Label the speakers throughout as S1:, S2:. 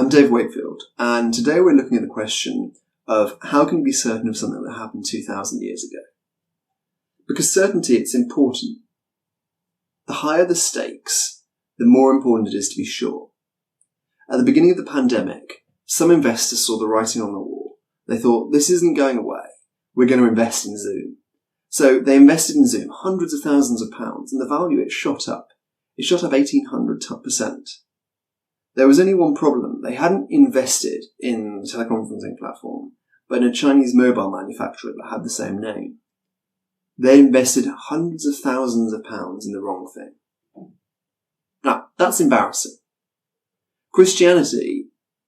S1: I'm Dave Wakefield, and today we're looking at the question of how can you be certain of something that happened 2,000 years ago? Because certainty, it's important. The higher the stakes, the more important it is to be sure. At the beginning of the pandemic, some investors saw the writing on the wall. They thought, this isn't going away. We're going to invest in Zoom. So they invested in Zoom, hundreds of thousands of pounds, and the value, it shot up. It shot up 1,800%. There was only one problem. They hadn't invested in the teleconferencing platform, but in a Chinese mobile manufacturer that had the same name. They invested hundreds of thousands of pounds in the wrong thing. Now, that's embarrassing. Christianity,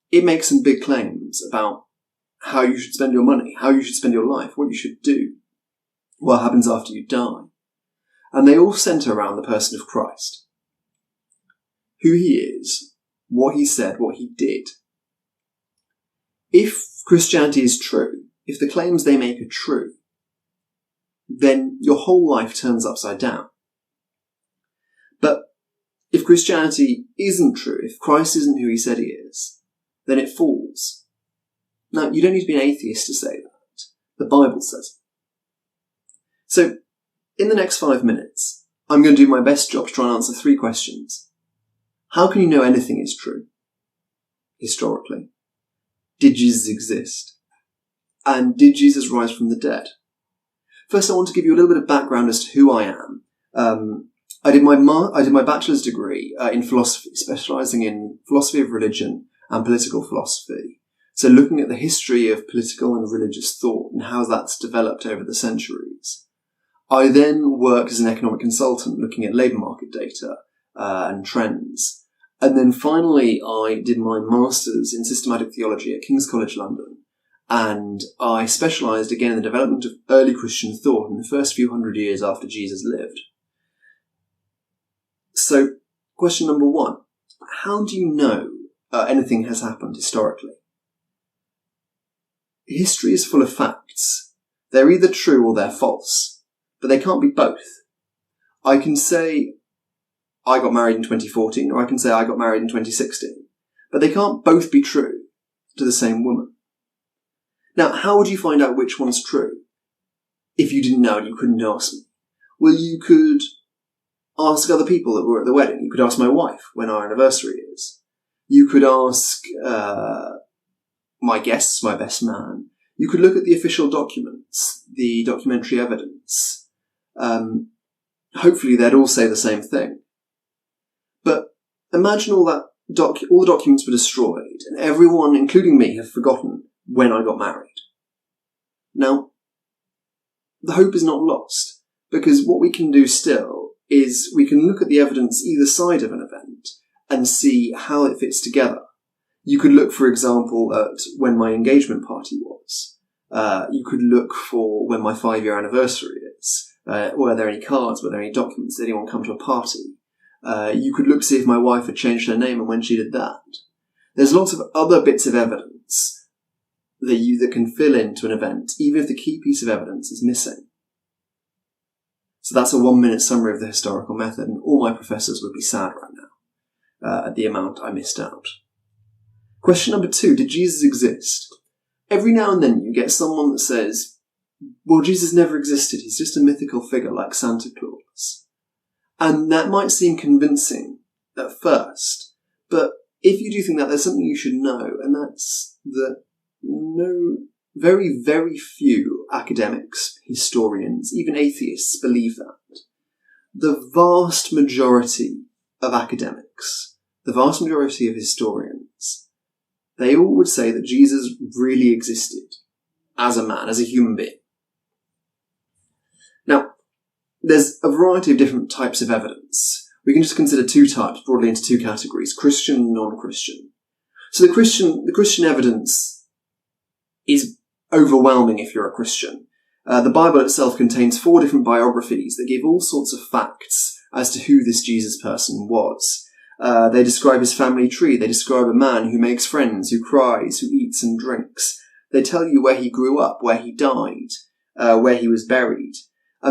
S1: it makes some big claims about how you should spend your money, how you should spend your life, what you should do, what happens after you die. And they all centre around the person of Christ. Who he is, what he said, what he did. If Christianity is true, if the claims they make are true, then your whole life turns upside down. But if Christianity isn't true, if Christ isn't who he said he is, then it falls. Now, you don't need to be an atheist to say that. The Bible says it. So, in the next 5 minutes, I'm going to do my best job to try and answer 3 questions. How can you know anything is true? Historically. Did Jesus exist? And did Jesus rise from the dead? First, I want to give you a little bit of background as to who I am. I did my bachelor's degree in philosophy, specialising in philosophy of religion and political philosophy. So looking at the history of political and religious thought and how that's developed over the centuries. I then worked as an economic consultant looking at labour market data and trends. And then finally, I did my master's in systematic theology at King's College London. And I specialised again in the development of early Christian thought in the first few hundred years after Jesus lived. So, question number 1. How do you know anything has happened historically? History is full of facts. They're either true or they're false. But they can't be both. I can say I got married in 2014, or I can say I got married in 2016. But they can't both be true to the same woman. Now, how would you find out which one's true? If you didn't know and you couldn't ask me. Well, you could ask other people that were at the wedding. You could ask my wife when our anniversary is. You could ask my guests, my best man. You could look at the official documents, the documentary evidence. Hopefully they'd all say the same thing. But imagine all the documents were destroyed and everyone, including me, have forgotten when I got married. Now, the hope is not lost, because what we can do still is we can look at the evidence either side of an event and see how it fits together. You could look, for example, at when my engagement party was. You could look for when my 5-year anniversary is. Were there any cards? Were there any documents? Did anyone come to a party? You could look to see if my wife had changed her name and when she did that. There's lots of other bits of evidence that can fill into an event, even if the key piece of evidence is missing. So that's a 1-minute summary of the historical method, and all my professors would be sad right now at the amount I missed out. Question number 2, did Jesus exist? Every now and then you get someone that says, well, Jesus never existed, he's just a mythical figure like Santa Claus. And that might seem convincing at first, but if you do think that, there's something you should know, and that's that very, very few academics, historians, even atheists believe that. The vast majority of academics, the vast majority of historians, they all would say that Jesus really existed as a man, as a human being. Now, there's a variety of different types of evidence. We can just consider 2 types, broadly into 2 categories, Christian and non-Christian. So the Christian evidence is overwhelming if you're a Christian. The Bible itself contains 4 different biographies that give all sorts of facts as to who this Jesus person was. They describe his family tree. They describe a man who makes friends, who cries, who eats and drinks. They tell you where he grew up, where he died, where he was buried.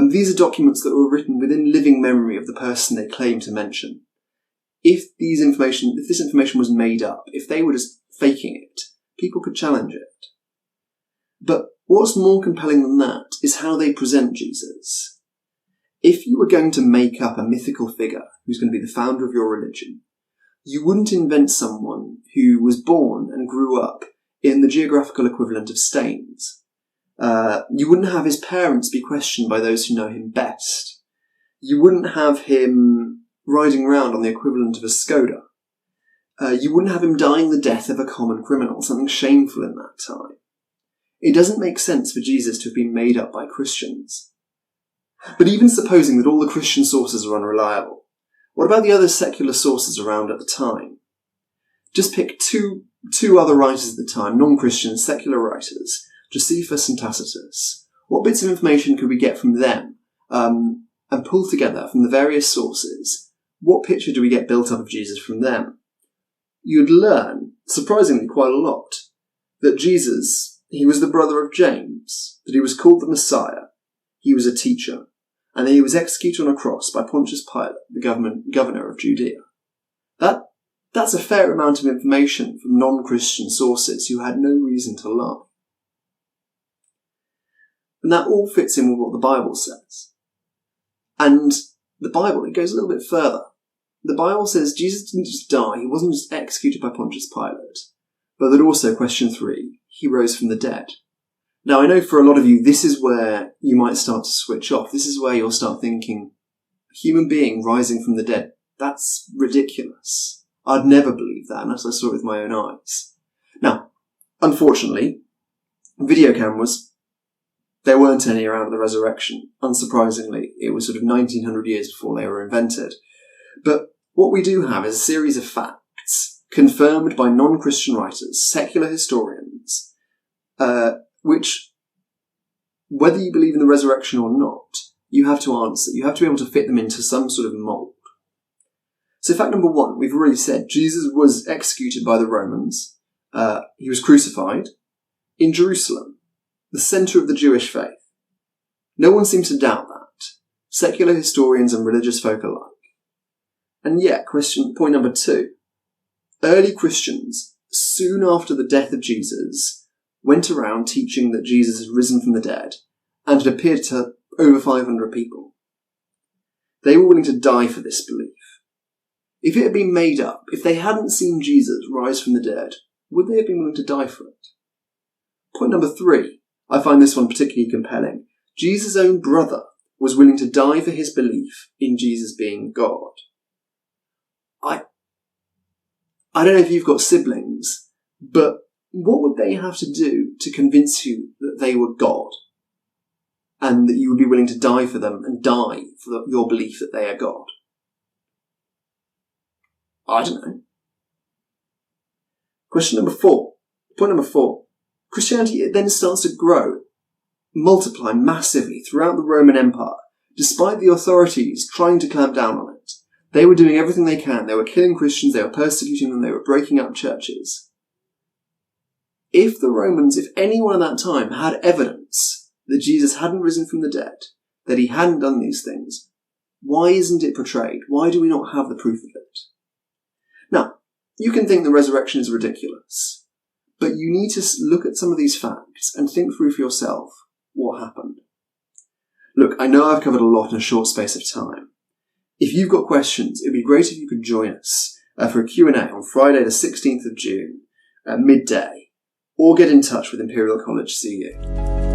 S1: These are documents that were written within living memory of the person they claim to mention. If this information was made up, if they were just faking it. People could challenge it. But what's more compelling than that is how they present Jesus. If you were going to make up a mythical figure who's going to be the founder of your religion, you wouldn't invent someone who was born and grew up in the geographical equivalent of Staines. You wouldn't have his parents be questioned by those who know him best. You wouldn't have him riding around on the equivalent of a Skoda. You wouldn't have him dying the death of a common criminal, something shameful in that time. It doesn't make sense for Jesus to have been made up by Christians. But even supposing that all the Christian sources are unreliable, what about the other secular sources around at the time? Just pick two other writers at the time, non-Christian secular writers, Josephus and Tacitus. What bits of information could we get from them and pull together from the various sources? What picture do we get built up of Jesus from them? You'd learn, surprisingly quite a lot, that Jesus, he was the brother of James, that he was called the Messiah, he was a teacher, and that he was executed on a cross by Pontius Pilate, the governor of Judea. That's a fair amount of information from non-Christian sources who had no reason to lie. And that all fits in with what the Bible says. And the Bible, it goes a little bit further. The Bible says Jesus didn't just die, he wasn't just executed by Pontius Pilate, but that also, question 3, he rose from the dead. Now, I know for a lot of you, this is where you might start to switch off. This is where you'll start thinking, a human being rising from the dead, that's ridiculous. I'd never believe that unless I saw it with my own eyes. Now, unfortunately, video cameras, there weren't any around at the resurrection. Unsurprisingly, it was sort of 1900 years before they were invented. But what we do have is a series of facts confirmed by non-Christian writers, secular historians, which, whether you believe in the resurrection or not, you have to answer. You have to be able to fit them into some sort of mould. So fact number 1, we've already said Jesus was executed by the Romans. He was crucified in Jerusalem, the centre of the Jewish faith. No one seems to doubt that, secular historians and religious folk alike. And yet, point number 2, early Christians, soon after the death of Jesus, went around teaching that Jesus had risen from the dead and had appeared to over 500 people. They were willing to die for this belief. If it had been made up, if they hadn't seen Jesus rise from the dead, would they have been willing to die for it? Point number 3, I find this one particularly compelling. Jesus' own brother was willing to die for his belief in Jesus being God. I don't know if you've got siblings, but what would they have to do to convince you that they were God and that you would be willing to die for them and die for your belief that they are God? I don't know. Point number 4. Christianity, it then starts to grow, multiply massively throughout the Roman Empire, despite the authorities trying to clamp down on it. They were doing everything they can. They were killing Christians, they were persecuting them, they were breaking up churches. If the Romans, if anyone at that time had evidence that Jesus hadn't risen from the dead, that he hadn't done these things, why isn't it portrayed? Why do we not have the proof of it? Now, you can think the resurrection is ridiculous, but you need to look at some of these facts and think through for yourself what happened. Look, I know I've covered a lot in a short space of time. If you've got questions, it'd be great if you could join us for a Q&A on Friday the 16th of June at midday, or get in touch with Imperial College CU.